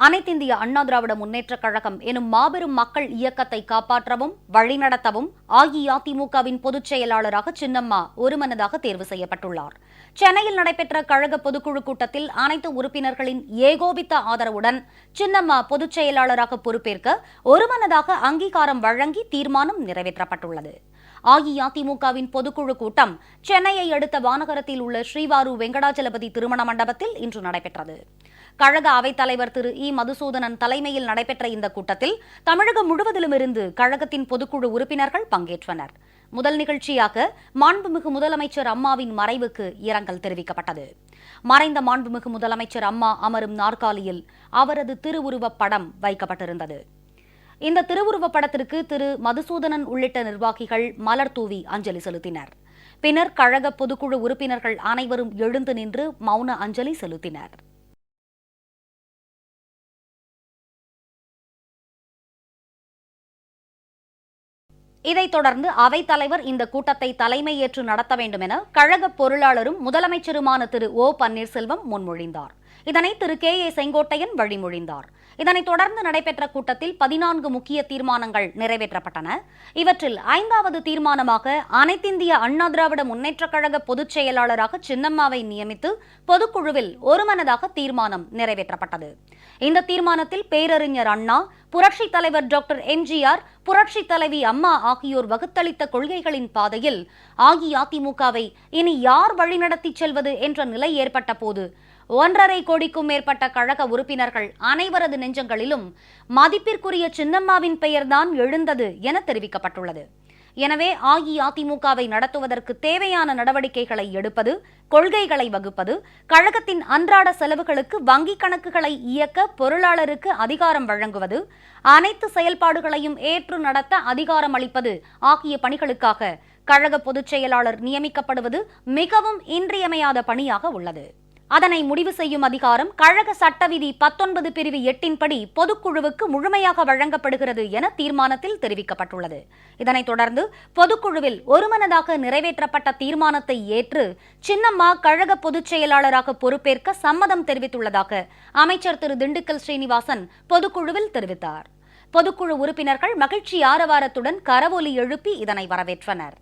அனைத்திந்திய அண்ணா திராவிட முன்னேற்றக் கழகம் எனும் மாபெரும் மக்கள் இயக்கத்தை காப்பாற்றவும் வழிநடத்தவும் அஇஅதிமுகவின் பொதுச் செயலாளராக சின்னம்மா ஒருமனதாக தேர்வு செய்யப்பட்டுள்ளார். சென்னையில் நடைபெற்ற கழக பொதுக்குழு கூட்டத்தில் அனைத்து உறுப்பினர்களின் ஏகோபித்த ஆதரவுடன் சின்னம்மா பொதுச் செயலாளராக பொறுப்பேற்க ஒருமனதாக அங்கீகாரம் வழங்கி தீர்மானம் நிறைவேற்றப்பட்டுள்ளது. அஇஅதிமுகவின் பொதுக்குழு கூட்டம் சென்னையை அடுத்த வானகரத்தில் உள்ள ஸ்ரீவாரு வெங்கடாஜலபதி திருமண மண்டபத்தில் இன்று நடைபெற்றது. கழக அவைத்தலைவர் திரு இ. மதுசூதனன் தலைமையில் நடைபெற்ற இந்த கூட்டத்தில் தமிழகம் முழுவதிலுமிருந்து கழகத்தின் பொதுக்குழு உறுப்பினர்கள் பங்கேற்றனர். முதல் நிகழ்ச்சியாக மாண்புமிகு முதலமைச்சர் அம்மாவின் மறைவுக்கு இரங்கல் தெரிவிக்கப்பட்டது. மறைந்த மாண்புமிகு முதலமைச்சர் அம்மா அமரும் நாற்காலியில் அவரது திருவுருவப் படம் வைக்கப்பட்டிருந்தது. இந்த திருவுருவப் படத்திற்கு திரு மதுசூதனன் உள்ளிட்ட நிர்வாகிகள் மலர் தூவி அஞ்சலி செலுத்தினர். பின்னர் கழக பொதுக்குழு உறுப்பினர்கள் அனைவரும் எழுந்து நின்று மௌன அஞ்சலி செலுத்தினர். இதைத் தொடர்ந்து அவைத்தலைவர் இந்த கூட்டத்தை தலைமையேற்று நடத்த வேண்டும் என கழக பொருளாளரும் முதலமைச்சருமான திரு ஓ. பன்னீர்செல்வம் முன்மொழிந்தார். இதனை திரு கே. ஏ. செங்கோட்டையன் வழிமொழிந்தார். இதனைத் தொடர்ந்து நடைபெற்ற கூட்டத்தில் 14 முக்கிய தீர்மானங்கள் நிறைவேற்றப்பட்டன. இவற்றில் 5வது தீர்மானமாக அனைத்திந்திய அண்ணா திராவிட முன்னேற்றக் கழக பொதுச் செயலாளராக சின்னம்மாவை நியமித்து பொதுக்குழுவில் ஒருமனதாக தீர்மானம் நிறைவேற்றப்பட்டது. இந்த தீர்மானத்தில் பேரறிஞர் அண்ணா, புரட்சித் தலைவர் டாக்டர் எம்ஜிஆர், புரட்சித் தலைவி அம்மா ஆகியோர் வகுத்தளித்த கொள்கைகளின் பாதையில் அஇஅதிமுகவை இனி யார் வழிநடத்திச் செல்வது என்ற நிலை ஏற்பட்ட போது 1.5 கோடிக்கும் மேற்பட்ட கழக உறுப்பினர்கள் அனைவரது நெஞ்சங்களிலும் மதிப்பிற்குரிய சின்னம்மாவின் பெயர்தான் எழுந்தது என தெரிவிக்கப்பட்டுள்ளது. எனவே அஇஅதிமுகவை நடத்துவதற்கு தேவையான நடவடிக்கைகளை எடுப்பது, கொள்கைகளை வகுப்பது, கழகத்தின் அன்றாட செலவுகளுக்கு வங்கிக் கணக்குகளை இயக்க பொருளாளருக்கு அதிகாரம் வழங்குவது, அனைத்து செயல்பாடுகளையும் ஏற்று நடத்த அதிகாரம் அளிப்பது ஆகிய பணிகளுக்காக கழக பொதுச் செயலாளர் நியமிக்கப்படுவது மிகவும் இன்றியமையாத பணியாக உள்ளது. அதனை முடிவு செய்யும் அதிகாரம் கழக சட்டவிதி 19 பிரிவு 8 படி பொதுக்குழுவுக்கு முழுமையாக வழங்கப்படுகிறது என தீர்மானத்தில் தெரிவிக்கப்பட்டுள்ளது. இதனைத் தொடர்ந்து பொதுக்குழுவில் ஒருமனதாக நிறைவேற்றப்பட்ட தீர்மானத்தை ஏற்று சின்னம்மா கழக பொதுச் செயலாளராக பொறுப்பேற்க சம்மதம் தெரிவித்துள்ளதாக அமைச்சர் திரு திண்டுக்கல் ஸ்ரீனிவாசன் பொதுக்குழுவில் தெரிவித்தார். பொதுக்குழு உறுப்பினர்கள் மகிழ்ச்சி ஆரவாரத்துடன் கரவொலி எழுப்பி இதனை வரவேற்றனர்.